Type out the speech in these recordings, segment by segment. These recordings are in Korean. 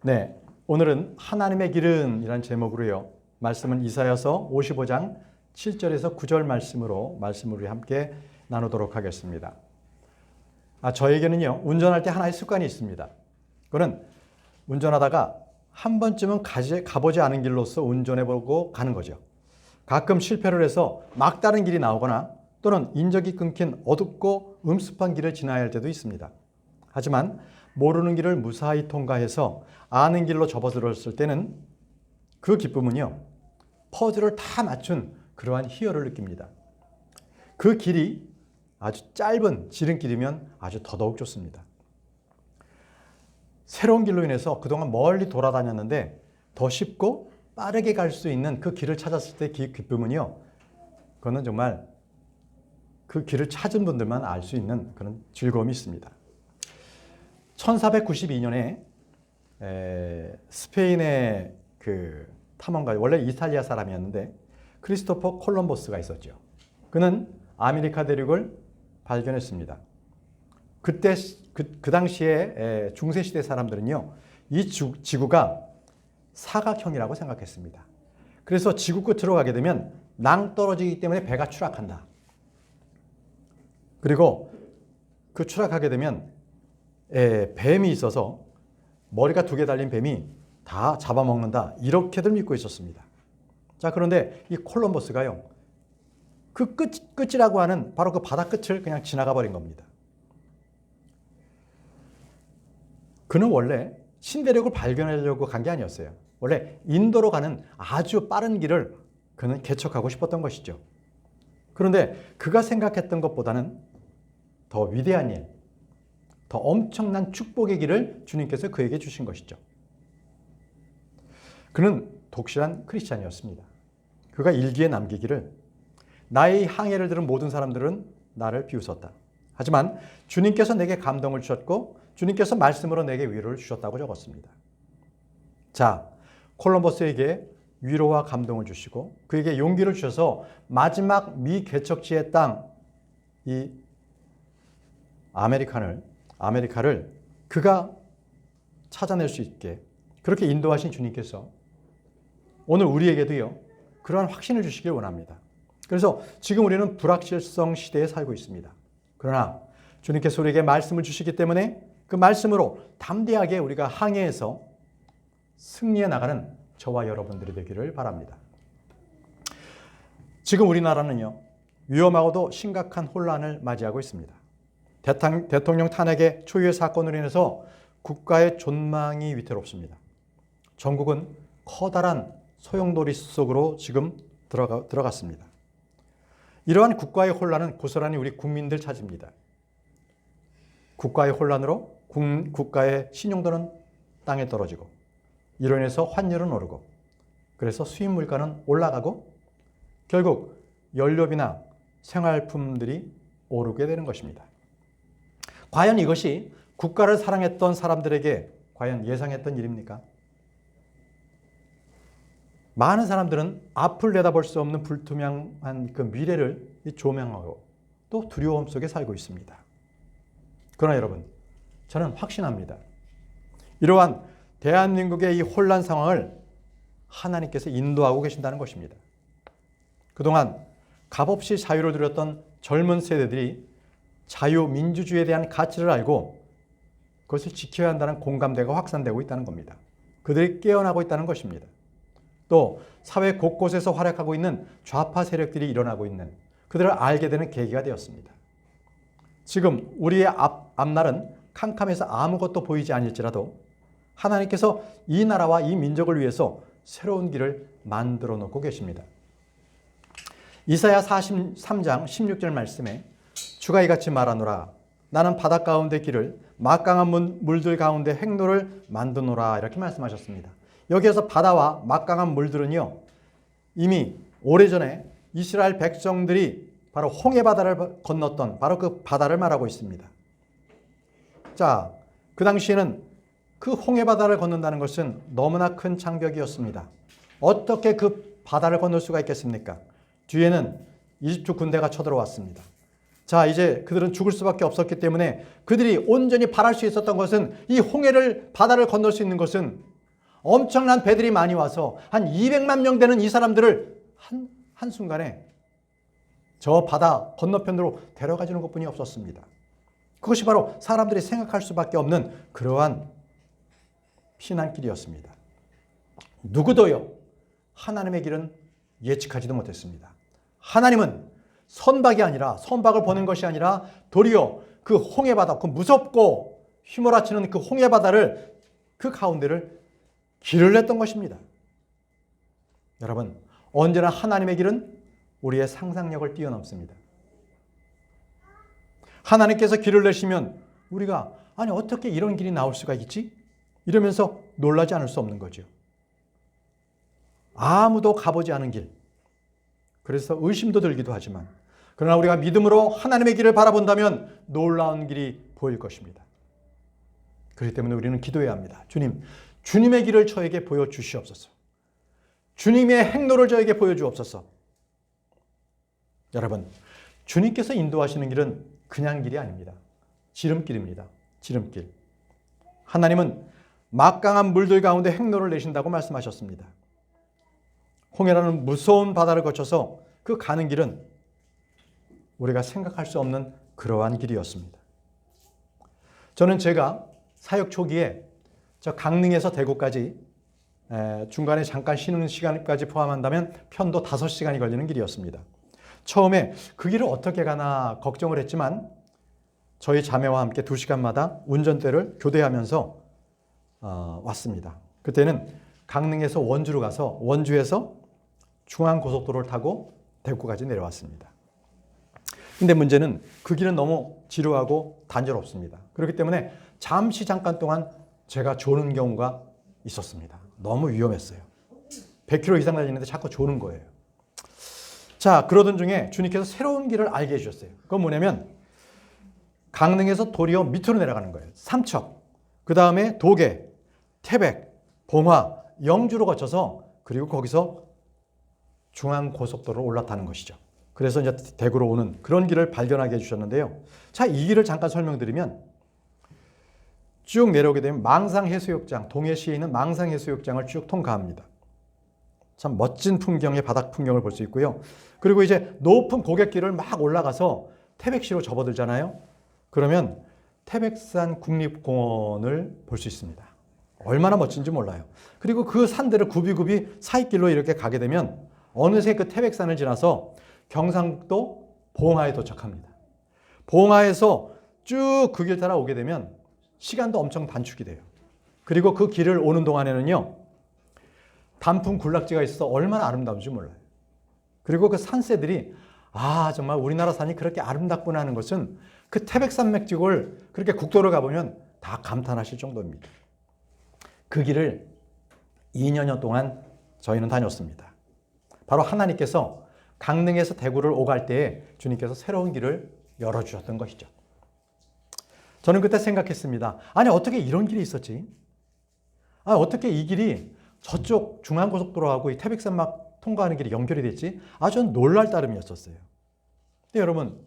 네, 오늘은 하나님의 길은 이란 제목으로요. 말씀은 이사야서 55장 7절에서 9절 말씀을 우리 함께 나누도록 하겠습니다. 저에게는요, 운전할 때 하나의 습관이 있습니다. 그거는 운전하다가 한 번쯤은 가보지 않은 길로서 운전해보고 가는 거죠. 가끔 실패를 해서 막다른 길이 나오거나 또는 인적이 끊긴 어둡고 음습한 길을 지나야 할 때도 있습니다. 하지만 모르는 길을 무사히 통과해서 아는 길로 접어들었을 때는 그 기쁨은요, 퍼즐을 다 맞춘 그러한 희열을 느낍니다. 그 길이 아주 짧은 지름길이면 아주 더더욱 좋습니다. 새로운 길로 인해서 그동안 멀리 돌아다녔는데 더 쉽고 빠르게 갈 수 있는 그 길을 찾았을 때 기쁨은요, 그거는 정말 그 길을 찾은 분들만 알 수 있는 그런 즐거움이 있습니다. 1492년에 스페인의 그 탐험가, 원래 이탈리아 사람이었는데 크리스토퍼 콜럼버스가 있었죠. 그는 아메리카 대륙을 발견했습니다. 그때 그 당시에 중세시대 사람들은요, 이 지구가 사각형이라고 생각했습니다. 그래서 지구 끝으로 가게 되면 낭떠러지기 때문에 배가 추락한다. 그리고 그 추락하게 되면 뱀이 있어서 머리가 2개 달린 뱀이 다 잡아먹는다. 이렇게들 믿고 있었습니다. 자, 그런데 이 콜럼버스가요, 그 끝이라고 하는 바로 그 바다 끝을 그냥 지나가 버린 겁니다. 그는 원래 신대륙을 발견하려고 간 게 아니었어요. 원래 인도로 가는 아주 빠른 길을 그는 개척하고 싶었던 것이죠. 그런데 그가 생각했던 것보다는 더 위대한 일, 더 엄청난 축복의 길을 주님께서 그에게 주신 것이죠. 그는 독실한 크리스찬이었습니다. 그가 일기에 남기기를, 나의 항해를 들은 모든 사람들은 나를 비웃었다. 하지만 주님께서 내게 감동을 주셨고 주님께서 말씀으로 내게 위로를 주셨다고 적었습니다. 자, 콜럼버스에게 위로와 감동을 주시고 그에게 용기를 주셔서 마지막 미개척지의 땅, 이 아메리카를 그가 찾아낼 수 있게 그렇게 인도하신 주님께서 오늘 우리에게도요, 그러한 확신을 주시길 원합니다. 그래서 지금 우리는 불확실성 시대에 살고 있습니다. 그러나 주님께서 우리에게 말씀을 주시기 때문에 그 말씀으로 담대하게 우리가 항해해서 승리해 나가는 저와 여러분들이 되기를 바랍니다. 지금 우리나라는요, 위험하고도 심각한 혼란을 맞이하고 있습니다. 대통령 탄핵의 초유의 사건으로 인해서 국가의 존망이 위태롭습니다. 전국은 커다란 소용돌이 속으로 지금 들어갔습니다. 이러한 국가의 혼란은 고스란히 우리 국민들 탓입니다. 국가의 혼란으로 국가의 신용도는 땅에 떨어지고 이로 인해서 환율은 오르고 그래서 수입 물가는 올라가고 결국 연료비나 생활품들이 오르게 되는 것입니다. 과연 이것이 국가를 사랑했던 사람들에게 과연 예상했던 일입니까? 많은 사람들은 앞을 내다볼 수 없는 불투명한 그 미래를 조명하고 또 두려움 속에 살고 있습니다. 그러나 여러분, 저는 확신합니다. 이러한 대한민국의 이 혼란 상황을 하나님께서 인도하고 계신다는 것입니다. 그동안 값없이 자유를 누렸던 젊은 세대들이 자유민주주의에 대한 가치를 알고 그것을 지켜야 한다는 공감대가 확산되고 있다는 겁니다. 그들이 깨어나고 있다는 것입니다. 또 사회 곳곳에서 활약하고 있는 좌파 세력들이 일어나고 있는 그들을 알게 되는 계기가 되었습니다. 지금 우리의 앞날은 캄캄해서 아무것도 보이지 않을지라도 하나님께서 이 나라와 이 민족을 위해서 새로운 길을 만들어 놓고 계십니다. 이사야 43장 16절 말씀에 주가 이같이 말하노라, 나는 바다 가운데 길을 막강한 물들 가운데 행로를 만드노라, 이렇게 말씀하셨습니다. 여기에서 바다와 막강한 물들은요, 이미 오래전에 이스라엘 백성들이 바로 홍해 바다를 건넜던 바로 그 바다를 말하고 있습니다. 자, 그 당시에는 그 홍해 바다를 건넌다는 것은 너무나 큰 장벽이었습니다. 어떻게 그 바다를 건널 수가 있겠습니까? 뒤에는 이집트 군대가 쳐들어왔습니다. 자, 이제 그들은 죽을 수밖에 없었기 때문에 그들이 온전히 바랄 수 있었던 것은 이 바다를 건널 수 있는 것은 엄청난 배들이 많이 와서 한 200만 명 되는 이 사람들을 한순간에 저 바다 건너편으로 데려가주는 것뿐이 없었습니다. 그것이 바로 사람들이 생각할 수밖에 없는 그러한 피난길이었습니다. 누구도요, 하나님의 길은 예측하지도 못했습니다. 하나님은 선박이 아니라, 선박을 보낸 것이 아니라 도리어 그 홍해바다, 그 무섭고 휘몰아치는 그 홍해바다를, 그 가운데를 길을 냈던 것입니다. 여러분, 언제나 하나님의 길은 우리의 상상력을 뛰어넘습니다. 하나님께서 길을 내시면 우리가 아니 어떻게 이런 길이 나올 수가 있지? 이러면서 놀라지 않을 수 없는 거죠. 아무도 가보지 않은 길. 그래서 의심도 들기도 하지만, 그러나 우리가 믿음으로 하나님의 길을 바라본다면 놀라운 길이 보일 것입니다. 그렇기 때문에 우리는 기도해야 합니다. 주님, 주님의 길을 저에게 보여주시옵소서. 주님의 행로를 저에게 보여주옵소서. 여러분, 주님께서 인도하시는 길은 그냥 길이 아닙니다. 지름길입니다. 지름길. 하나님은 막강한 물들 가운데 행로를 내신다고 말씀하셨습니다. 홍해라는 무서운 바다를 거쳐서 그 가는 길은 우리가 생각할 수 없는 그러한 길이었습니다. 저는 제가 사역 초기에 저 강릉에서 대구까지 중간에 잠깐 쉬는 시간까지 포함한다면 편도 5시간이 걸리는 길이었습니다. 처음에 그 길을 어떻게 가나 걱정을 했지만 저희 자매와 함께 2시간마다 운전대를 교대하면서 왔습니다. 그때는 강릉에서 원주로 가서 원주에서 중앙고속도로를 타고 대구까지 내려왔습니다. 근데 문제는 그 길은 너무 지루하고 단조롭습니다. 그렇기 때문에 잠깐 동안 제가 조는 경우가 있었습니다. 너무 위험했어요. 100km 이상 달리는데 자꾸 조는 거예요. 자, 그러던 중에 주님께서 새로운 길을 알게 해주셨어요. 그건 뭐냐면 강릉에서 도리어 밑으로 내려가는 거예요. 삼척, 그 다음에 도계, 태백, 봉화, 영주로 거쳐서 그리고 거기서 중앙고속도로로 올라타는 것이죠. 그래서 이제 대구로 오는 그런 길을 발견하게 해주셨는데요. 자, 이 길을 잠깐 설명드리면 쭉 내려오게 되면 망상해수욕장, 동해시에 있는 망상해수욕장을 쭉 통과합니다. 참 멋진 풍경의 바닥 풍경을 볼 수 있고요. 그리고 이제 높은 고갯길을 막 올라가서 태백시로 접어들잖아요. 그러면 태백산 국립공원을 볼 수 있습니다. 얼마나 멋진지 몰라요. 그리고 그 산들을 굽이굽이 사이길로 이렇게 가게 되면 어느새 그 태백산을 지나서 경상도 봉화에 도착합니다. 봉화에서 쭉 그 길 따라 오게 되면 시간도 엄청 단축이 돼요. 그리고 그 길을 오는 동안에는요, 단풍 군락지가 있어서 얼마나 아름다운지 몰라요. 그리고 그 산새들이 정말 우리나라 산이 그렇게 아름답구나 하는 것은 그 태백산맥직을 그렇게 국도를 가보면 다 감탄하실 정도입니다. 그 길을 2년여 동안 저희는 다녔습니다. 바로 하나님께서 강릉에서 대구를 오갈 때에 주님께서 새로운 길을 열어주셨던 것이죠. 저는 그때 생각했습니다. 아니 어떻게 이런 길이 있었지? 어떻게 이 길이 저쪽 중앙고속도로하고 이 태백산 막 통과하는 길이 연결이 됐지? 아주 놀랄 따름이었었어요. 근데 여러분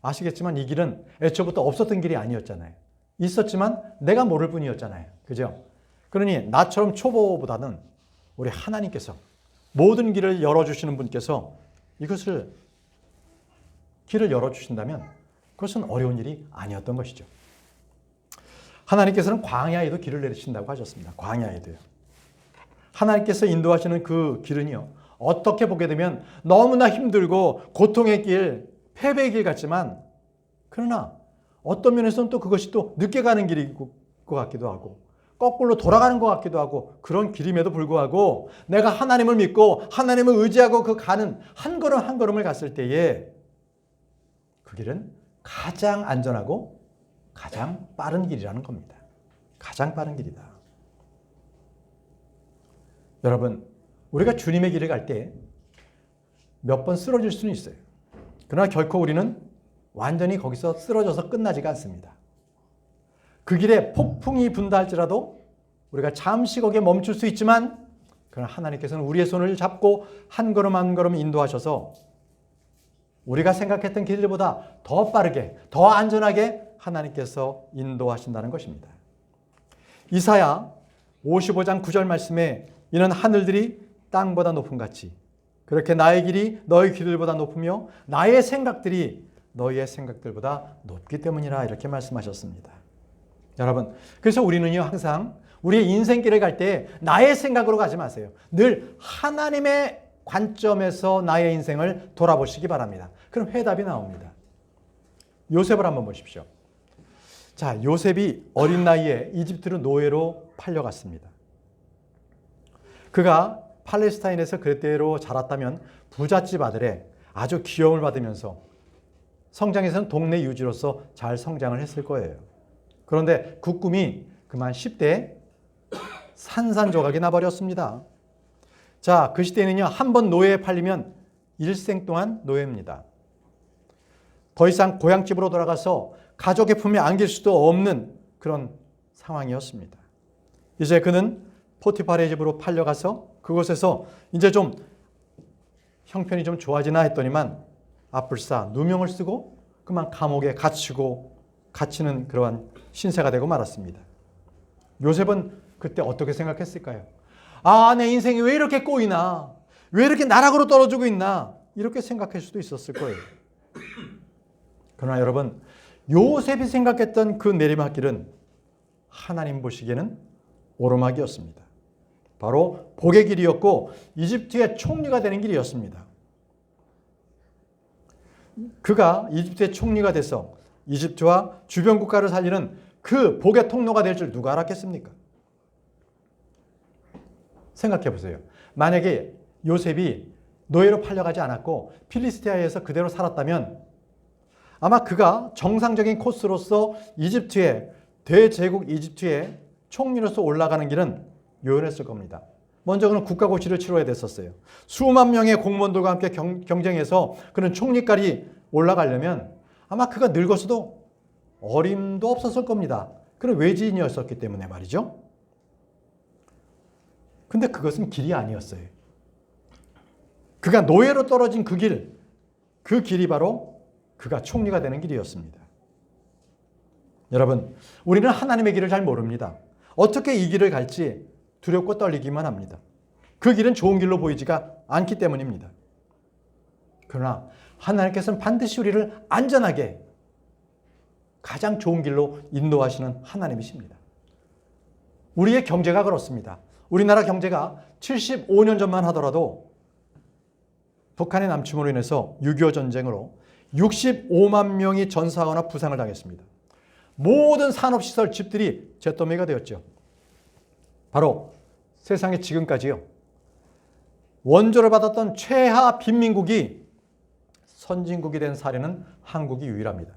아시겠지만 이 길은 애초부터 없었던 길이 아니었잖아요. 있었지만 내가 모를 뿐이었잖아요. 그죠? 그러니 나처럼 초보보다는 우리 하나님께서 모든 길을 열어주시는 분께서 이것을 길을 열어주신다면 그것은 어려운 일이 아니었던 것이죠. 하나님께서는 광야에도 길을 내리신다고 하셨습니다. 광야에도요. 하나님께서 인도하시는 그 길은요, 어떻게 보게 되면 너무나 힘들고 고통의 길, 패배의 길 같지만, 그러나 어떤 면에서는 또 그것이 또 늦게 가는 길일 것 같기도 하고 거꾸로 돌아가는 것 같기도 하고 그런 길임에도 불구하고 내가 하나님을 믿고 하나님을 의지하고 그 가는 한 걸음 한 걸음을 갔을 때에 그 길은 가장 안전하고 가장 빠른 길이라는 겁니다. 가장 빠른 길이다. 여러분, 우리가 주님의 길을 갈 때 몇 번 쓰러질 수는 있어요. 그러나 결코 우리는 완전히 거기서 쓰러져서 끝나지가 않습니다. 그 길에 폭풍이 분다 할지라도 우리가 잠시 거기에 멈출 수 있지만, 그러나 하나님께서는 우리의 손을 잡고 한 걸음 한 걸음 인도하셔서 우리가 생각했던 길보다 더 빠르게, 더 안전하게 하나님께서 인도하신다는 것입니다. 이사야 55장 9절 말씀에 이는 하늘들이 땅보다 높은 같이 그렇게 나의 길이 너희 길들보다 높으며 나의 생각들이 너희의 생각들보다 높기 때문이라 이렇게 말씀하셨습니다. 여러분, 그래서 우리는요 항상 우리의 인생길을 갈 때 나의 생각으로 가지 마세요. 늘 하나님의 관점에서 나의 인생을 돌아보시기 바랍니다. 그럼 해답이 나옵니다. 요셉을 한번 보십시오. 자, 요셉이 어린 나이에 이집트로 노예로 팔려갔습니다. 그가 팔레스타인에서 그때로 자랐다면 부잣집 아들의 아주 귀여움을 받으면서 성장에서는 동네 유지로서 잘 성장을 했을 거예요. 그런데 그 꿈이 그만 10대에 산산조각이 나버렸습니다. 자, 그 시대에는요, 한 번 노예에 팔리면 일생 동안 노예입니다. 더 이상 고향집으로 돌아가서 가족의 품에 안길 수도 없는 그런 상황이었습니다. 이제 그는 포티파르의 집으로 팔려가서 그곳에서 이제 좀 형편이 좀 좋아지나 했더니만 아뿔싸 누명을 쓰고 그만 감옥에 갇히는 그러한 신세가 되고 말았습니다. 요셉은 그때 어떻게 생각했을까요? 아, 내 인생이 왜 이렇게 꼬이나? 왜 이렇게 나락으로 떨어지고 있나? 이렇게 생각할 수도 있었을 거예요. 그러나 여러분, 요셉이 생각했던 그 내리막길은 하나님 보시기에는 오르막이었습니다. 바로 복의 길이었고 이집트의 총리가 되는 길이었습니다. 그가 이집트의 총리가 돼서 이집트와 주변 국가를 살리는 그 복의 통로가 될 줄 누가 알았겠습니까? 생각해 보세요. 만약에 요셉이 노예로 팔려가지 않았고 필리스티아에서 그대로 살았다면 아마 그가 정상적인 코스로서 이집트의 대제국 이집트의 총리로서 올라가는 길은 요연했을 겁니다. 먼저 그는 국가고시를 치러야 됐었어요. 수만 명의 공무원들과 함께 경쟁해서 그는 총리까지 올라가려면 아마 그가 늙었어도 어림도 없었을 겁니다. 그런 외지인이었었기 때문에 말이죠. 근데 그것은 길이 아니었어요. 그가 노예로 떨어진 그 길이 바로 그가 총리가 되는 길이었습니다. 여러분, 우리는 하나님의 길을 잘 모릅니다. 어떻게 이 길을 갈지 두렵고 떨리기만 합니다. 그 길은 좋은 길로 보이지가 않기 때문입니다. 그러나 하나님께서는 반드시 우리를 안전하게 가장 좋은 길로 인도하시는 하나님이십니다. 우리의 경제가 그렇습니다. 우리나라 경제가 75년 전만 하더라도 북한의 남침으로 인해서 6.25 전쟁으로 65만 명이 전사하거나 부상을 당했습니다. 모든 산업시설, 집들이 잿더미가 되었죠. 바로 세상에 지금까지요. 원조를 받았던 최하 빈민국이 선진국이 된 사례는 한국이 유일합니다.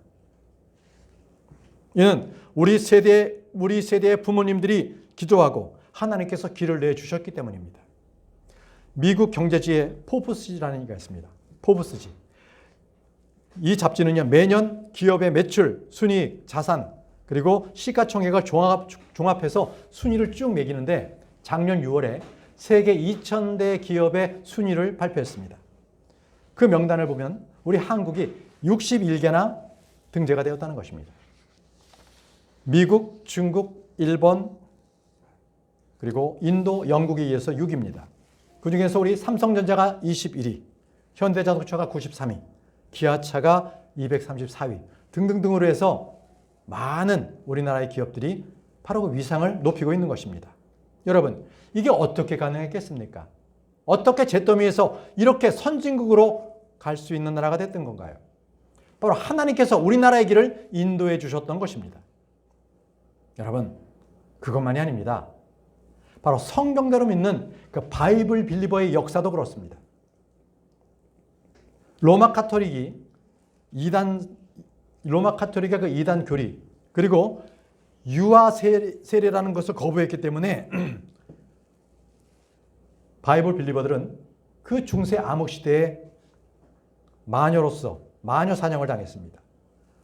이는 우리 세대의 부모님들이 기도하고 하나님께서 길을 내주셨기 때문입니다. 미국 경제지의 포브스지라는 게 있습니다. 포브스지. 이 잡지는요, 매년 기업의 매출, 순이익, 자산, 그리고 시가총액을 종합해서 순위를 쭉 매기는데 작년 6월에 세계 2000대 기업의 순위를 발표했습니다. 그 명단을 보면 우리 한국이 61개나 등재가 되었다는 것입니다. 미국, 중국, 일본, 그리고 인도, 영국에 이어서 6위입니다. 그중에서 우리 삼성전자가 21위, 현대자동차가 93위, 기아차가 234위 등등등으로 해서 많은 우리나라의 기업들이 바로 그 위상을 높이고 있는 것입니다. 여러분, 이게 어떻게 가능했겠습니까? 어떻게 잿더미에서 이렇게 선진국으로 갈 수 있는 나라가 됐던 건가요? 바로 하나님께서 우리나라의 길을 인도해 주셨던 것입니다. 여러분, 그것만이 아닙니다. 바로 성경대로 믿는 그 바이블 빌리버의 역사도 그렇습니다. 로마 카톨릭의 그 이단 교리, 그리고 유아 세례라는 것을 거부했기 때문에 바이블 빌리버들은 그 중세 암흑 시대에 마녀로서 마녀 사냥을 당했습니다.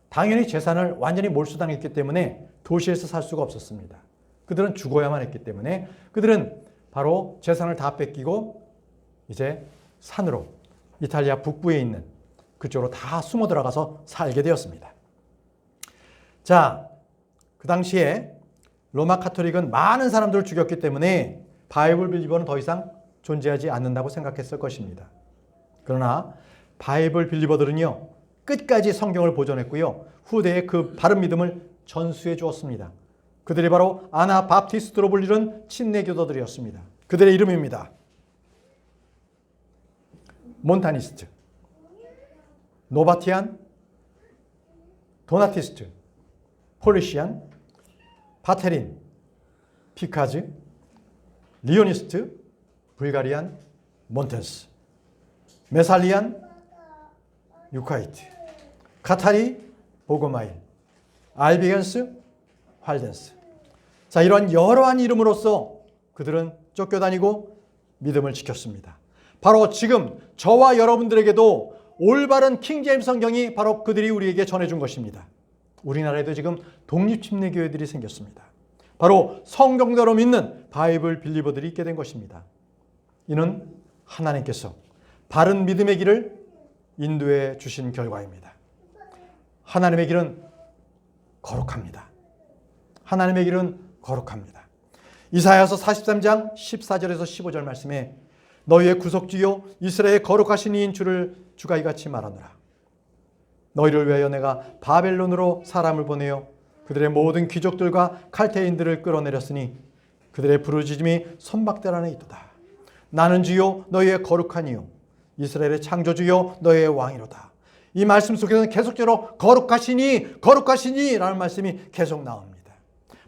당연히 재산을 완전히 몰수당했기 때문에 도시에서 살 수가 없었습니다. 그들은 죽어야만 했기 때문에 그들은 바로 재산을 다 뺏기고 이제 산으로 이탈리아 북부에 있는 그쪽으로 다 숨어 들어가서 살게 되었습니다. 자, 그 당시에 로마 카톨릭은 많은 사람들을 죽였기 때문에 바이블 빌리버는 더 이상 존재하지 않는다고 생각했을 것입니다. 그러나 바이블 빌리버들은요, 끝까지 성경을 보존했고요, 후대에 그 바른 믿음을 전수해 주었습니다. 그들이 바로 아나바프티스트로 불리는 침례교도들이었습니다. 그들의 이름입니다. 몬타니스트, 노바티안, 도나티스트, 폴리시안, 바테린, 피카즈, 리오니스트, 불가리안, 몬테스, 메살리안, 유카이트, 카타리, 보고마일, 알비겐스, 활덴스. 자, 이러한 여러한 이름으로서 그들은 쫓겨다니고 믿음을 지켰습니다. 바로 지금 저와 여러분들에게도 올바른 킹제임스 성경이 바로 그들이 우리에게 전해준 것입니다. 우리나라에도 지금 독립침례교회들이 생겼습니다. 바로 성경대로 믿는 바이블 빌리버들이 있게 된 것입니다. 이는 하나님께서 바른 믿음의 길을 인도해 주신 결과입니다. 하나님의 길은 거룩합니다. 하나님의 길은 거룩합니다. 이사야서 43장 14절에서 15절 말씀에 너희의 구속주요 이스라엘의 거룩하신 이인 주를 주가 이같이 말하노라. 너희를 위하여 내가 바벨론으로 사람을 보내어 그들의 모든 귀족들과 칼퇴인들을 끌어내렸으니 그들의 부르짖음이 선박들 안에 있도다. 나는 주요 너희의 거룩한 이요 이스라엘의 창조주요 너희의 왕이로다. 이 말씀 속에서는 계속적으로 거룩하시니 거룩하시니 라는 말씀이 계속 나옵니다.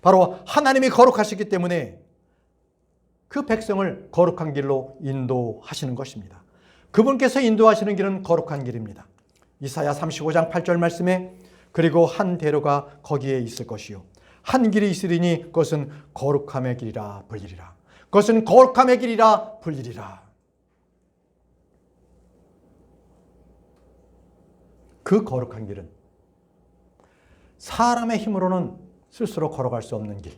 바로 하나님이 거룩하시기 때문에 그 백성을 거룩한 길로 인도하시는 것입니다. 그분께서 인도하시는 길은 거룩한 길입니다. 이사야 35장 8절 말씀에 그리고 한 대로가 거기에 있을 것이요 한 길이 있으리니 그것은 거룩함의 길이라 불리리라. 그것은 거룩함의 길이라 불리리라. 그 거룩한 길은 사람의 힘으로는 스스로 걸어갈 수 없는 길,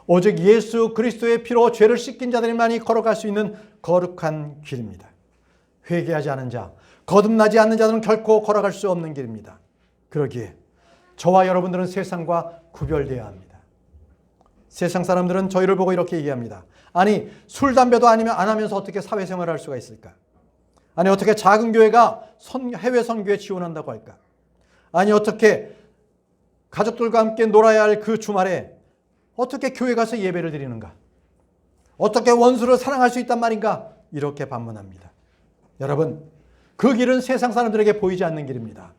오직 예수 그리스도의 피로 죄를 씻긴 자들만이 걸어갈 수 있는 거룩한 길입니다. 회개하지 않은 자, 거듭나지 않는 자들은 결코 걸어갈 수 없는 길입니다. 그러기에 저와 여러분들은 세상과 구별되어야 합니다. 세상 사람들은 저희를 보고 이렇게 얘기합니다. 아니, 술, 담배도 안 하면서 어떻게 사회생활을 할 수가 있을까? 아니, 어떻게 작은 교회가 해외 선교에 지원한다고 할까? 아니, 어떻게 가족들과 함께 놀아야 할 그 주말에 어떻게 교회 가서 예배를 드리는가? 어떻게 원수를 사랑할 수 있단 말인가? 이렇게 반문합니다. 여러분, 그 길은 세상 사람들에게 보이지 않는 길입니다.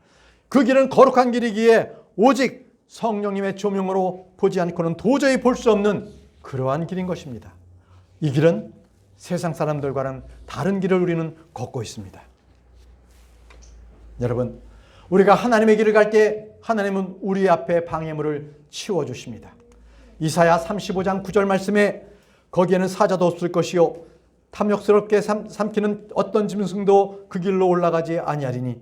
그 길은 거룩한 길이기에 오직 성령님의 조명으로 보지 않고는 도저히 볼 수 없는 그러한 길인 것입니다. 이 길은 세상 사람들과는 다른 길을 우리는 걷고 있습니다. 여러분, 우리가 하나님의 길을 갈 때 하나님은 우리 앞에 방해물을 치워주십니다. 이사야 35장 9절 말씀에 거기에는 사자도 없을 것이요 탐욕스럽게 삼키는 어떤 짐승도 그 길로 올라가지 아니하리니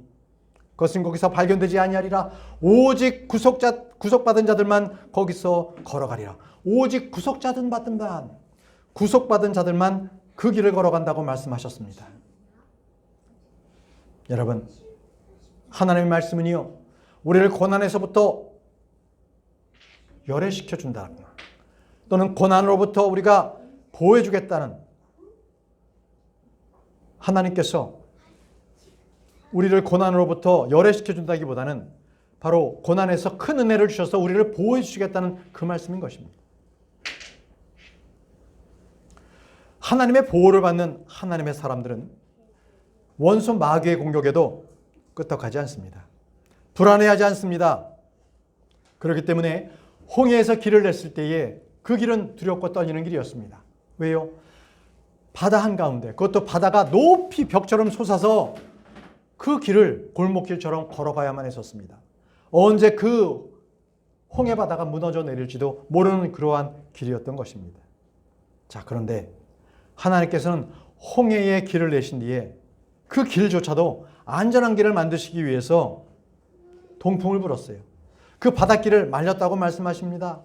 그것은 거기서 발견되지 아니하리라. 오직 구속받은 자들만 거기서 걸어가리라. 오직 구속받은 자들만 그 길을 걸어간다고 말씀하셨습니다. 여러분, 하나님의 말씀은요, 우리를 고난에서부터 열애시켜 준다거나 또는 고난으로부터 우리가 보호해 주겠다는, 하나님께서 우리를 고난으로부터 열애시켜 준다기보다는 바로 고난에서 큰 은혜를 주셔서 우리를 보호해 주시겠다는 그 말씀인 것입니다. 하나님의 보호를 받는 하나님의 사람들은 원수 마귀의 공격에도 끄떡하지 않습니다. 불안해하지 않습니다. 그렇기 때문에 홍해에서 길을 냈을 때에 그 길은 두렵고 떨리는 길이었습니다. 왜요? 바다 한가운데, 그것도 바다가 높이 벽처럼 솟아서 그 길을 골목길처럼 걸어가야만 했었습니다. 언제 그 홍해 바다가 무너져 내릴지도 모르는 그러한 길이었던 것입니다. 자, 그런데 하나님께서는 홍해의 길을 내신 뒤에 그 길조차도 안전한 길을 만드시기 위해서 동풍을 불었어요. 그 바닷길을 말렸다고 말씀하십니다.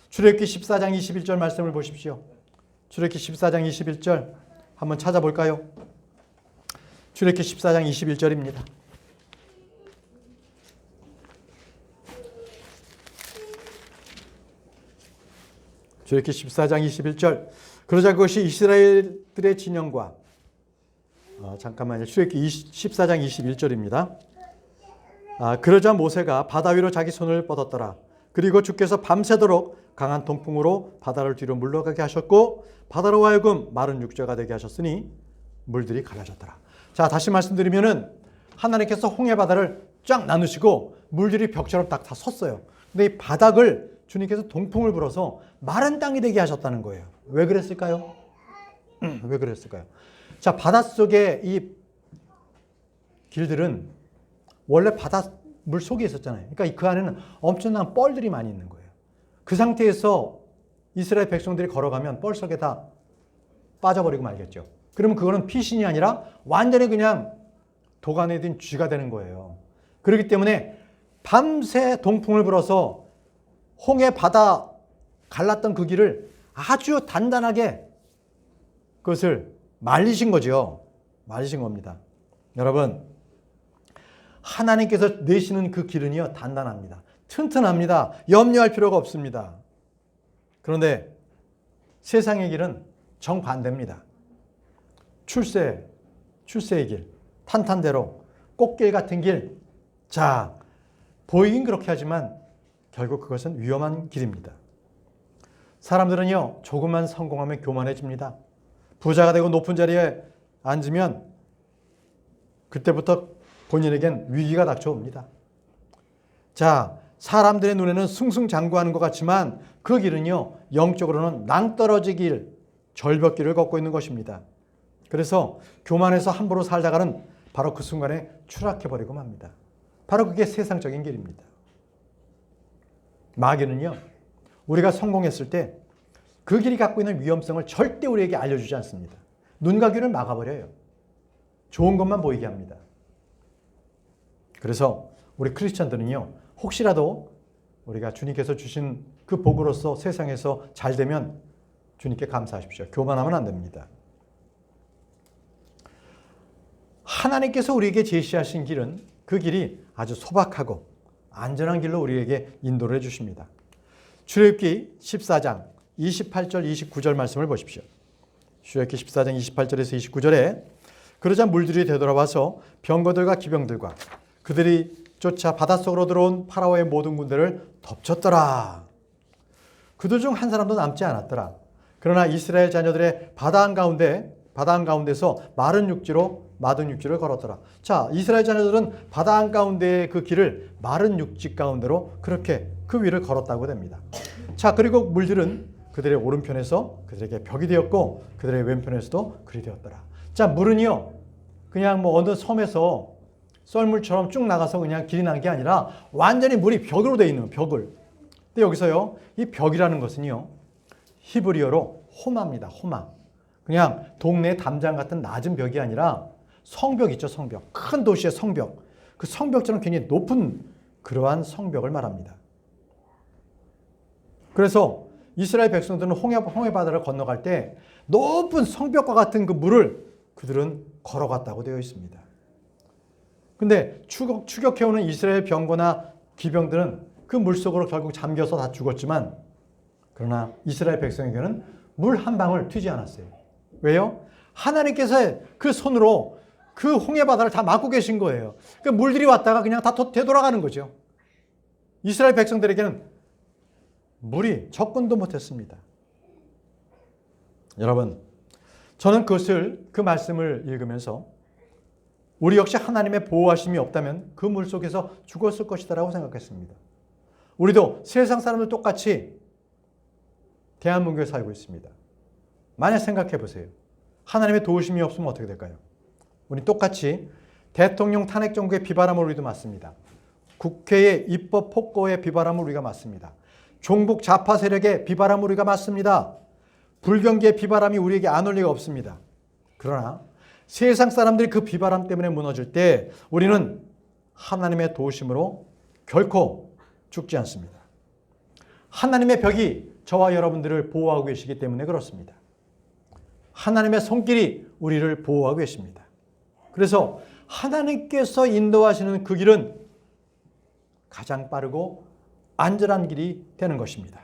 출애굽기 14장 21절 말씀을 보십시오. 출애굽기 14장 21절 한번 찾아볼까요? 출애굽기 14장 21절입니다. 출애굽기 14장 21절. 그러자 그것이 이스라엘들의 진영과 잠깐만요. 출애굽기 14장 21절입니다. 그러자 모세가 바다 위로 자기 손을 뻗었더라. 그리고 주께서 밤새도록 강한 동풍으로 바다를 뒤로 물러가게 하셨고 바다로 하여금 마른 육지가 되게 하셨으니 물들이 갈라졌더라. 자, 다시 말씀드리면은 하나님께서 홍해 바다를 쫙 나누시고 물들이 벽처럼 딱 다 섰어요. 근데 이 바닥을 주님께서 동풍을 불어서 마른 땅이 되게 하셨다는 거예요. 왜 그랬을까요? 왜 그랬을까요? 자, 바닷속에 이 길들은 원래 바닷물 속에 있었잖아요. 그러니까 그 안에는 엄청난 뻘들이 많이 있는 거예요. 그 상태에서 이스라엘 백성들이 걸어가면 뻘 속에 다 빠져버리고 말겠죠. 그러면 그거는 피신이 아니라 완전히 그냥 도간에 든 쥐가 되는 거예요. 그렇기 때문에 밤새 동풍을 불어서 홍해 바다 갈랐던 그 길을 아주 단단하게 그것을 말리신 거죠. 말리신 겁니다. 여러분, 하나님께서 내시는 그 길은요, 단단합니다. 튼튼합니다. 염려할 필요가 없습니다. 그런데 세상의 길은 정반대입니다. 출세의 길, 탄탄대로, 꽃길 같은 길. 자, 보이긴 그렇게 하지만 결국 그것은 위험한 길입니다. 사람들은요, 조금만 성공하면 교만해집니다. 부자가 되고 높은 자리에 앉으면 그때부터 본인에겐 위기가 닥쳐옵니다. 자, 사람들의 눈에는 승승장구하는 것 같지만 그 길은요, 영적으로는 낭떠러지 길, 절벽길을 걷고 있는 것입니다. 그래서 교만해서 함부로 살다가는 바로 그 순간에 추락해버리고 맙니다. 바로 그게 세상적인 길입니다. 마귀는요, 우리가 성공했을 때 그 길이 갖고 있는 위험성을 절대 우리에게 알려주지 않습니다. 눈과 귀를 막아버려요. 좋은 것만 보이게 합니다. 그래서 우리 크리스찬들은요, 혹시라도 우리가 주님께서 주신 그 복으로서 세상에서 잘 되면 주님께 감사하십시오. 교만하면 안 됩니다. 하나님께서 우리에게 제시하신 길은 그 길이 아주 소박하고 안전한 길로 우리에게 인도를 해주십니다. 출애굽기 14장 28절 29절 말씀을 보십시오. 출애굽기 14장 28절에서 29절에 그러자 물들이 되돌아와서 병거들과 기병들과 그들이 쫓아 바닷속으로 들어온 파라오의 모든 군대를 덮쳤더라. 그들 중 한 사람도 남지 않았더라. 그러나 이스라엘 자녀들의 바다 한가운데서 마른 육지를 걸었더라. 자, 이스라엘 자녀들은 바다 한가운데의 그 길을 마른 육지 가운데로 그렇게 그 위를 걸었다고 됩니다. 자, 그리고 물들은 그들의 오른편에서 그들에게 벽이 되었고 그들의 왼편에서도 그리 되었더라. 자, 물은요, 그냥 뭐 어느 섬에서 썰물처럼 쭉 나가서 그냥 길이 난 게 아니라 완전히 물이 벽으로 되어 있는 벽을. 근데 여기서요, 이 벽이라는 것은요, 히브리어로 호마입니다. 호마. 그냥 동네 담장 같은 낮은 벽이 아니라 성벽 있죠, 성벽. 큰 도시의 성벽. 그 성벽처럼 굉장히 높은 그러한 성벽을 말합니다. 그래서 이스라엘 백성들은 홍해 바다를 건너갈 때 높은 성벽과 같은 그 물을 그들은 걸어갔다고 되어 있습니다. 근데 추격해오는 이스라엘 병거나 기병들은 그 물속으로 결국 잠겨서 다 죽었지만 그러나 이스라엘 백성에게는 물 한 방울 튀지 않았어요. 왜요? 하나님께서 그 손으로 그 홍해 바다를 다 막고 계신 거예요. 그 물들이 왔다가 그냥 다 되돌아가는 거죠. 이스라엘 백성들에게는 물이 접근도 못했습니다. 여러분, 저는 그 말씀을 읽으면서 우리 역시 하나님의 보호하심이 없다면 그 물 속에서 죽었을 것이다라고 생각했습니다. 우리도 세상 사람들 똑같이 대한민국에 살고 있습니다. 만약 생각해 보세요. 하나님의 도우심이 없으면 어떻게 될까요? 우리 똑같이 대통령 탄핵 정부의 비바람을 우리도 맞습니다. 국회의 입법 폭거의 비바람을 우리가 맞습니다. 종북 좌파 세력의 비바람을 우리가 맞습니다. 불경기의 비바람이 우리에게 안 올 리가 없습니다. 그러나 세상 사람들이 그 비바람 때문에 무너질 때 우리는 하나님의 도우심으로 결코 죽지 않습니다. 하나님의 벽이 저와 여러분들을 보호하고 계시기 때문에 그렇습니다. 하나님의 손길이 우리를 보호하고 계십니다. 그래서 하나님께서 인도하시는 그 길은 가장 빠르고 안전한 길이 되는 것입니다.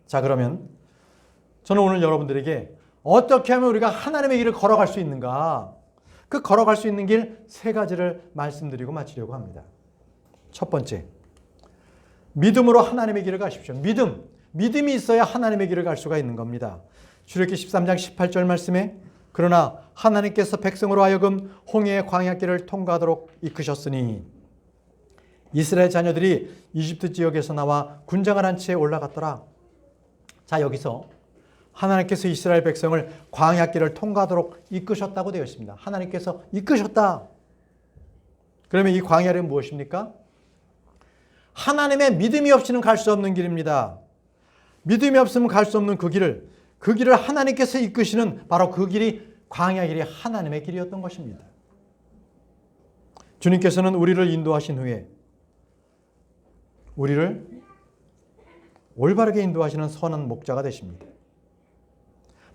자, 그러면 저는 오늘 여러분들에게 어떻게 하면 우리가 하나님의 길을 걸어갈 수 있는가, 그 걸어갈 수 있는 길 세 가지를 말씀드리고 마치려고 합니다. 첫 번째, 믿음으로 하나님의 길을 가십시오. 믿음이 있어야 하나님의 길을 갈 수가 있는 겁니다. 출애굽기 13장 18절 말씀에 그러나 하나님께서 백성으로 하여금 홍해의 광야길을 통과하도록 이끄셨으니 이스라엘 자녀들이 이집트 지역에서 나와 군장을 한 채 올라갔더라. 자, 여기서 하나님께서 이스라엘 백성을 광야길을 통과하도록 이끄셨다고 되어 있습니다. 하나님께서 이끄셨다. 그러면 이 광야는 무엇입니까? 하나님의 믿음이 없이는 갈 수 없는 길입니다. 믿음이 없으면 갈 수 없는 그 길을 하나님께서 이끄시는 바로 그 길이 광야 길이 하나님의 길이었던 것입니다. 주님께서는 우리를 인도하신 후에 우리를 올바르게 인도하시는 선한 목자가 되십니다.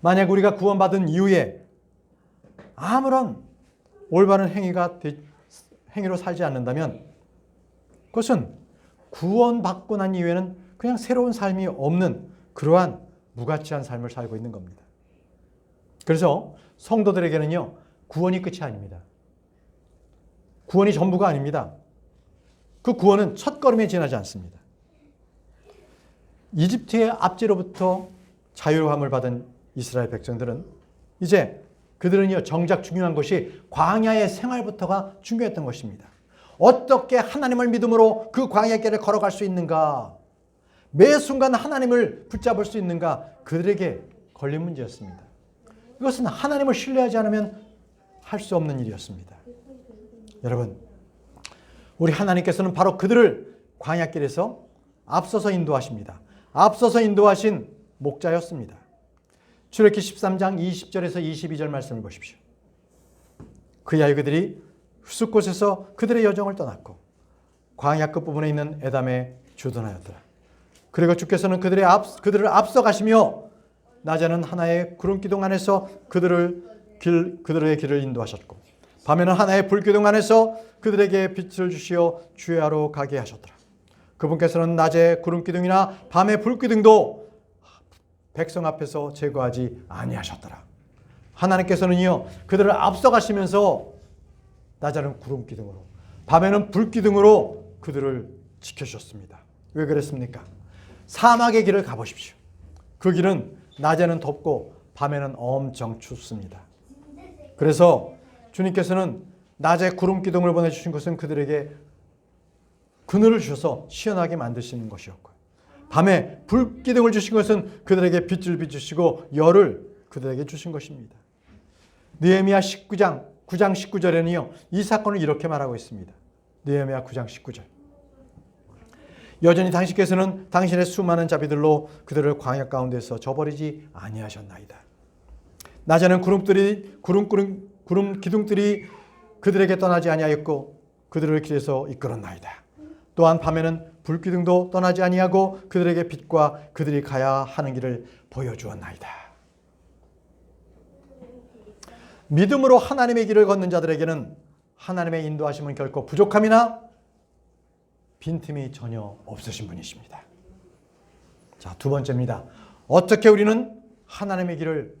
만약 우리가 구원받은 이후에 아무런 올바른 행위로 살지 않는다면 그것은 구원받고 난 이후에는 그냥 새로운 삶이 없는 그러한 무가치한 삶을 살고 있는 겁니다. 그래서 성도들에게는요, 구원이 끝이 아닙니다. 구원이 전부가 아닙니다. 그 구원은 첫걸음에 지나지 않습니다. 이집트의 압제로부터 자유함을 받은 이스라엘 백성들은 이제 그들은요, 정작 중요한 것이 광야의 생활부터가 중요했던 것입니다. 어떻게 하나님을 믿음으로 그 광야길을 걸어갈 수 있는가, 매 순간 하나님을 붙잡을 수 있는가, 그들에게 걸린 문제였습니다. 이것은 하나님을 신뢰하지 않으면 할 수 없는 일이었습니다. 여러분, 우리 하나님께서는 바로 그들을 광야길에서 앞서서 인도하십니다. 앞서서 인도하신 목자였습니다. 출애굽기 13장 20절에서 22절 말씀을 보십시오. 그리하여 그들이 숲곳에서 그들의 여정을 떠났고 광야 끝부분에 있는 에담에 주둔하였더라. 그리고 주께서는 그들을 앞서 가시며 낮에는 하나의 구름 기둥 안에서 그들의 길을 인도하셨고 밤에는 하나의 불 기둥 안에서 그들에게 빛을 주시어 주야로 가게 하셨더라. 그분께서는 낮에 구름 기둥이나 밤에 불 기둥도 백성 앞에서 제거하지 아니하셨더라. 하나님께서는요, 그들을 앞서 가시면서 낮에는 구름 기둥으로, 밤에는 불 기둥으로 그들을 지켜주셨습니다. 왜 그랬습니까? 사막의 길을 가보십시오. 그 길은 낮에는 덥고 밤에는 엄청 춥습니다. 그래서 주님께서는 낮에 구름 기둥을 보내주신 것은 그들에게 그늘을 주셔서 시원하게 만드시는 것이었고, 밤에 불 기둥을 주신 것은 그들에게 빛을 비추시고 열을 그들에게 주신 것입니다. 느헤미야 9장 19절에는요, 이 사건을 이렇게 말하고 있습니다. 느헤미야 9장 19절. 여전히 당신께서는 당신의 수많은 자비들로 그들을 광야 가운데서 저버리지 아니하셨나이다. 낮에는 구름 기둥들이 그들에게 떠나지 아니하였고 그들을 길에서 이끌었나이다. 또한 밤에는 불기둥도 떠나지 아니하고 그들에게 빛과 그들이 가야 하는 길을 보여주었나이다. 믿음으로 하나님의 길을 걷는 자들에게는 하나님의 인도하심은 결코 부족함이나 빈틈이 전혀 없으신 분이십니다. 자, 두 번째입니다. 어떻게 우리는 하나님의 길을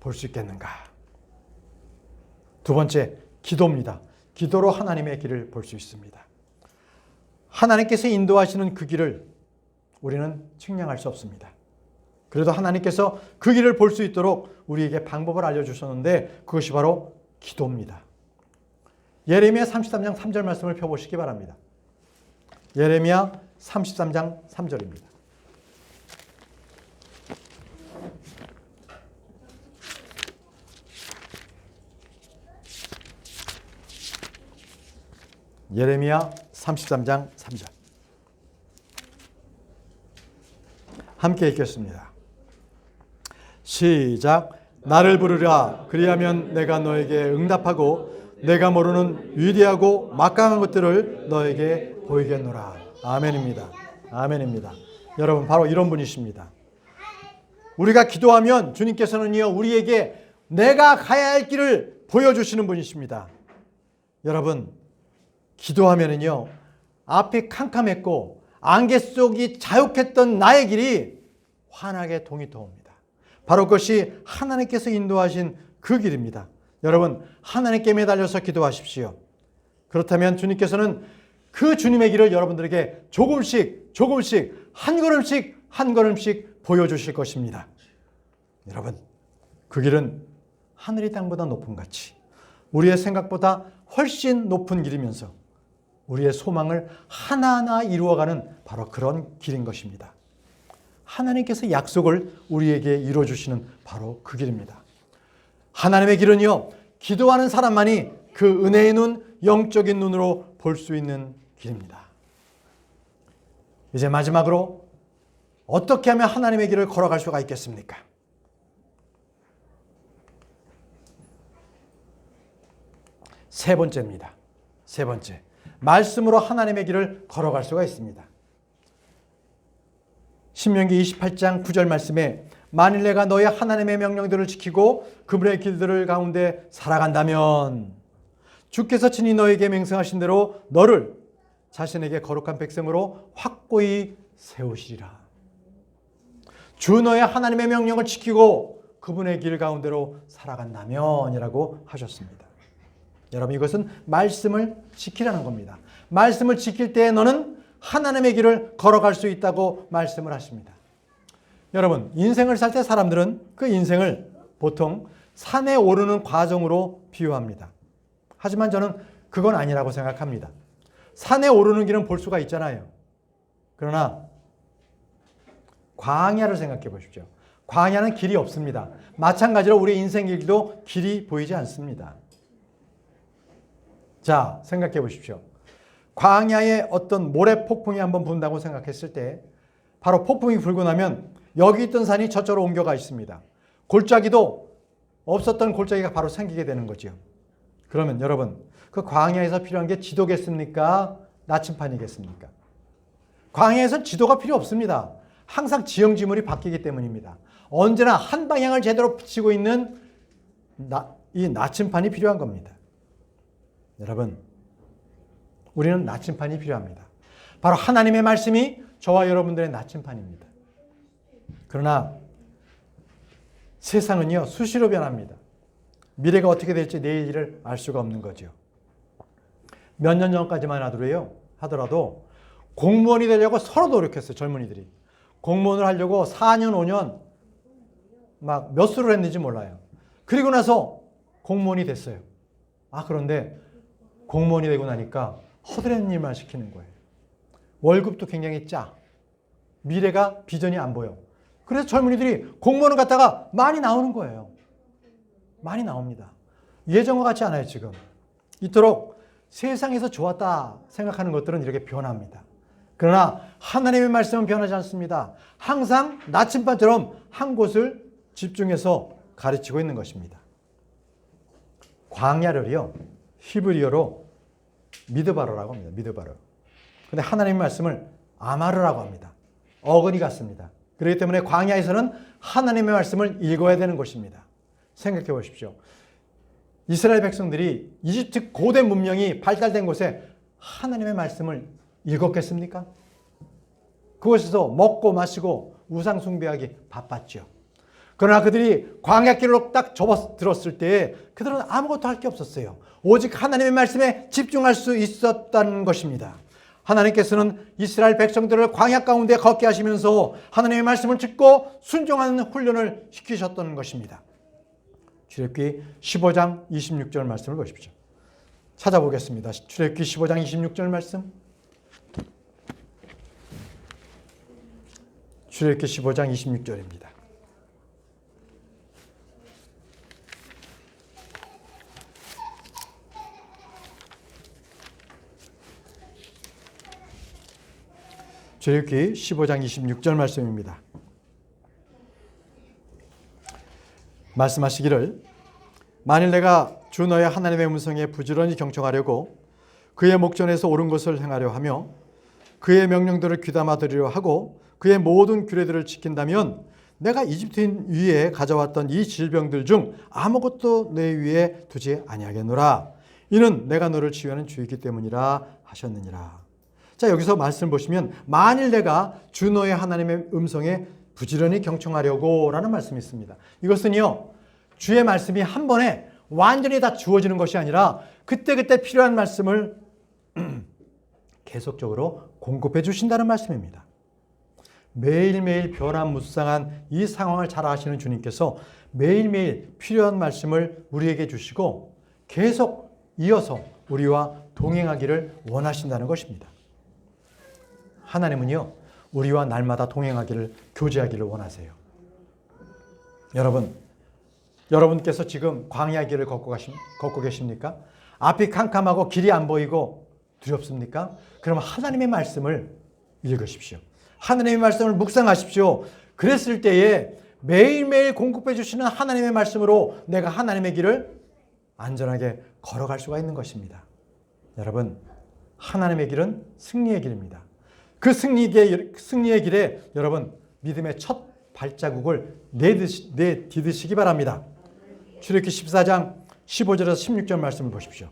볼 수 있겠는가? 두 번째, 기도입니다. 기도로 하나님의 길을 볼 수 있습니다. 하나님께서 인도하시는 그 길을 우리는 측량할 수 없습니다. 그래도 하나님께서 그 길을 볼 수 있도록 우리에게 방법을 알려주셨는데 그것이 바로 기도입니다. 예레미야 33장 3절 말씀을 펴보시기 바랍니다. 예레미야 33장 3절입니다. 예레미야 33장 3절. 함께 읽겠습니다. 시작. 나를 부르라. 그리하면 내가 너에게 응답하고 내가 모르는 위대하고 막강한 것들을 너에게 보이겠노라. 아멘입니다. 아멘입니다. 여러분, 바로 이런 분이십니다. 우리가 기도하면 주님께서는요, 우리에게 내가 가야 할 길을 보여주시는 분이십니다. 여러분, 기도하면은요, 앞이 캄캄했고 안개 속이 자욱했던 나의 길이 환하게 동이 터옵니다. 바로 그것이 하나님께서 인도하신 그 길입니다. 여러분, 하나님께 매달려서 기도하십시오. 그렇다면 주님께서는 그 주님의 길을 여러분들에게 조금씩 한 걸음씩 보여주실 것입니다. 여러분, 그 길은 하늘이 땅보다 높은 같이 우리의 생각보다 훨씬 높은 길이면서 우리의 소망을 하나하나 이루어가는 바로 그런 길인 것입니다. 하나님께서 약속을 우리에게 이루어주시는 바로 그 길입니다. 하나님의 길은요, 기도하는 사람만이 그 은혜의 눈, 영적인 눈으로 볼 수 있는 길입니다. 이제 마지막으로 어떻게 하면 하나님의 길을 걸어갈 수가 있겠습니까? 세 번째입니다. 세 번째. 말씀으로 하나님의 길을 걸어갈 수가 있습니다. 신명기 28장 9절 말씀에 만일 내가 너의 하나님의 명령들을 지키고 그분의 길들을 가운데 살아간다면 주께서 친히 너에게 맹세하신 대로 너를 자신에게 거룩한 백성으로 확고히 세우시리라. 주 너의 하나님의 명령을 지키고 그분의 길 가운데로 살아간다면 이라고 하셨습니다. 여러분, 이것은 말씀을 지키라는 겁니다. 말씀을 지킬 때 너는 하나님의 길을 걸어갈 수 있다고 말씀을 하십니다. 여러분, 인생을 살 때 사람들은 그 인생을 보통 산에 오르는 과정으로 비유합니다. 하지만 저는 그건 아니라고 생각합니다. 산에 오르는 길은 볼 수가 있잖아요. 그러나 광야를 생각해 보십시오. 광야는 길이 없습니다. 마찬가지로 우리 인생 길도 길이 보이지 않습니다. 자, 생각해 보십시오. 광야에 어떤 모래 폭풍이 한번 분다고 생각했을 때 바로 폭풍이 불고 나면 여기 있던 산이 저쪽으로 옮겨가 있습니다. 골짜기도 없었던 골짜기가 바로 생기게 되는 거죠. 그러면 여러분, 그 광야에서 필요한 게 지도겠습니까? 나침판이겠습니까? 광야에서는 지도가 필요 없습니다. 항상 지형지물이 바뀌기 때문입니다. 언제나 한 방향을 제대로 비치고 있는 이 나침판이 필요한 겁니다. 여러분, 우리는 나침판이 필요합니다. 바로 하나님의 말씀이 저와 여러분들의 나침판입니다. 그러나 세상은요, 수시로 변합니다. 미래가 어떻게 될지 내일 일을 알 수가 없는 거죠. 몇 년 전까지만 하더라도 공무원이 되려고 서로 노력했어요. 젊은이들이. 공무원을 하려고 4년, 5년 막 몇 수를 했는지 몰라요. 그리고 나서 공무원이 됐어요. 그런데 공무원이 되고 나니까 허드렛 일만 시키는 거예요. 월급도 굉장히 짜. 미래가 비전이 안 보여. 그래서 젊은이들이 공무원을 갖다가 많이 나오는 거예요. 많이 나옵니다. 예전과 같지 않아요, 지금. 이토록 세상에서 좋았다 생각하는 것들은 이렇게 변합니다. 그러나 하나님의 말씀은 변하지 않습니다. 항상 나침반처럼 한 곳을 집중해서 가르치고 있는 것입니다. 광야를요, 히브리어로 미드바로라고 합니다. 미드바로. 근데 하나님의 말씀을 아마르라고 합니다. 어근이 같습니다. 그렇기 때문에 광야에서는 하나님의 말씀을 읽어야 되는 것입니다. 생각해 보십시오. 이스라엘 백성들이 이집트 고대 문명이 발달된 곳에 하나님의 말씀을 읽었겠습니까? 그곳에서 먹고 마시고 우상 숭배하기 바빴죠. 그러나 그들이 광야길로 딱 접어들었을 때 그들은 아무것도 할 게 없었어요. 오직 하나님의 말씀에 집중할 수 있었다는 것입니다. 하나님께서는 이스라엘 백성들을 광야 가운데 걷게 하시면서 하나님의 말씀을 듣고 순종하는 훈련을 시키셨던 것입니다. 출애굽기 15장 26절 말씀을 보십시오. 찾아보겠습니다. 출애굽기 15장 26절 말씀. 출애굽기 15장 26절입니다. 출애굽기 15장 26절 말씀입니다. 말씀하시기를 만일 내가 주 너의 하나님의 음성에 부지런히 경청하려고 그의 목전에서 옳은 것을 행하려 하며 그의 명령들을 귀담아 들으려 하고 그의 모든 규례들을 지킨다면 내가 이집트인 위에 가져왔던 이 질병들 중 아무것도 내 위에 두지 아니하겠노라. 이는 내가 너를 치유하는 주이기 때문이라 하셨느니라. 자, 여기서 말씀 보시면 만일 내가 주 너의 하나님의 음성에 부지런히 경청하려고 라는 말씀이 있습니다. 이것은요, 주의 말씀이 한 번에 완전히 다 주어지는 것이 아니라 그때그때 필요한 말씀을 계속적으로 공급해 주신다는 말씀입니다. 매일매일 변화무쌍한 이 상황을 잘 아시는 주님께서 매일매일 필요한 말씀을 우리에게 주시고 계속 이어서 우리와 동행하기를 원하신다는 것입니다. 하나님은요, 우리와 날마다 동행하기를, 교제하기를 원하세요. 여러분께서 지금 광야 길을 걷고 계십니까? 앞이 캄캄하고 길이 안 보이고 두렵습니까? 그럼 하나님의 말씀을 읽으십시오. 하나님의 말씀을 묵상하십시오. 그랬을 때에 매일매일 공급해 주시는 하나님의 말씀으로 내가 하나님의 길을 안전하게 걸어갈 수가 있는 것입니다. 여러분, 하나님의 길은 승리의 길입니다. 그 승리의 길에 여러분 믿음의 첫 발자국을 내디디시기 바랍니다. 출애굽기 14장 15절에서 16절 말씀을 보십시오.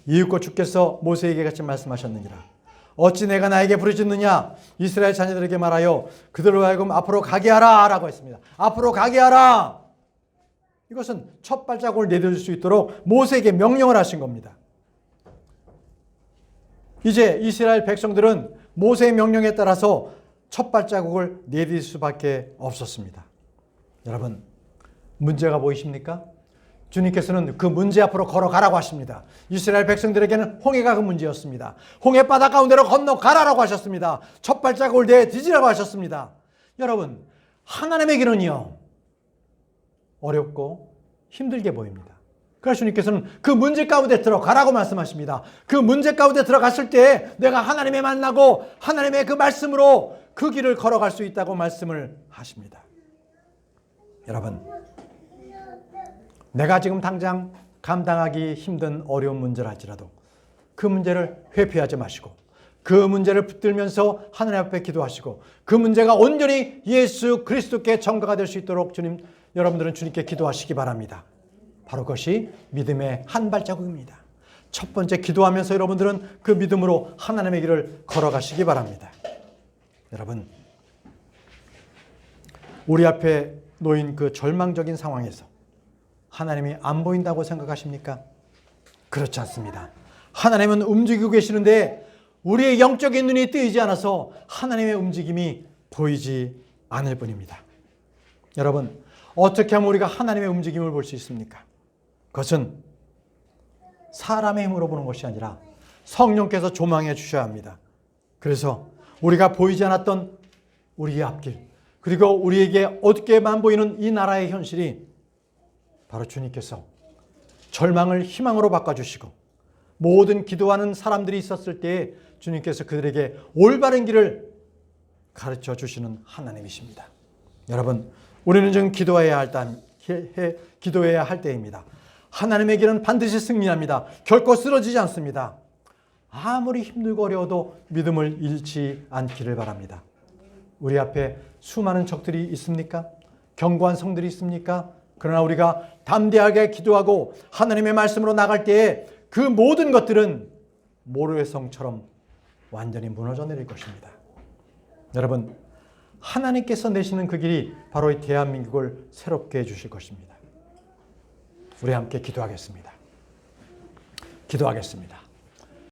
이윽고 주께서 모세에게 같이 말씀하셨느니라. 어찌 내가 나에게 부르짖느냐? 이스라엘 자녀들에게 말하여 그들로 하여금 앞으로 가게 하라 라고 했습니다. 앞으로 가게 하라. 이것은 첫 발자국을 내디딜 수 있도록 모세에게 명령을 하신 겁니다. 이제 이스라엘 백성들은 모세의 명령에 따라서 첫 발자국을 내디딜 수밖에 없었습니다. 여러분, 문제가 보이십니까? 주님께서는 그 문제 앞으로 걸어가라고 하십니다. 이스라엘 백성들에게는 홍해가 그 문제였습니다. 홍해 바다 가운데로 건너가라라고 하셨습니다. 첫 발자국을 내디디라고 하셨습니다. 여러분, 하나님의 길은요, 어렵고 힘들게 보입니다. 그래서 주님께서는 그 문제 가운데 들어가라고 말씀하십니다. 그 문제 가운데 들어갔을 때 내가 하나님의 만나고 하나님의 그 말씀으로 그 길을 걸어갈 수 있다고 말씀을 하십니다. 여러분, 내가 지금 당장 감당하기 힘든 어려운 문제를 할지라도 그 문제를 회피하지 마시고 그 문제를 붙들면서 하나님 앞에 기도하시고 그 문제가 온전히 예수 그리스도께 전가가 될 수 있도록 여러분들은 주님께 기도하시기 바랍니다. 바로 그것이 믿음의 한 발자국입니다. 첫 번째 기도하면서 여러분들은 그 믿음으로 하나님의 길을 걸어가시기 바랍니다. 여러분, 우리 앞에 놓인 그 절망적인 상황에서 하나님이 안 보인다고 생각하십니까? 그렇지 않습니다. 하나님은 움직이고 계시는데 우리의 영적인 눈이 뜨이지 않아서 하나님의 움직임이 보이지 않을 뿐입니다. 여러분, 어떻게 하면 우리가 하나님의 움직임을 볼 수 있습니까? 그것은 사람의 힘으로 보는 것이 아니라 성령께서 조망해 주셔야 합니다. 그래서 우리가 보이지 않았던 우리의 앞길, 그리고 우리에게 어둡게만 보이는 이 나라의 현실이 바로 주님께서 절망을 희망으로 바꿔주시고 모든 기도하는 사람들이 있었을 때에 주님께서 그들에게 올바른 길을 가르쳐 주시는 하나님이십니다. 여러분, 우리는 지금 기도해야 할 때입니다. 하나님의 길은 반드시 승리합니다. 결코 쓰러지지 않습니다. 아무리 힘들고 어려워도 믿음을 잃지 않기를 바랍니다. 우리 앞에 수많은 적들이 있습니까? 견고한 성들이 있습니까? 그러나 우리가 담대하게 기도하고 하나님의 말씀으로 나갈 때에 그 모든 것들은 모로의 성처럼 완전히 무너져 내릴 것입니다. 여러분, 하나님께서 내시는 그 길이 바로 이 대한민국을 새롭게 해주실 것입니다. 우리 함께 기도하겠습니다. 기도하겠습니다.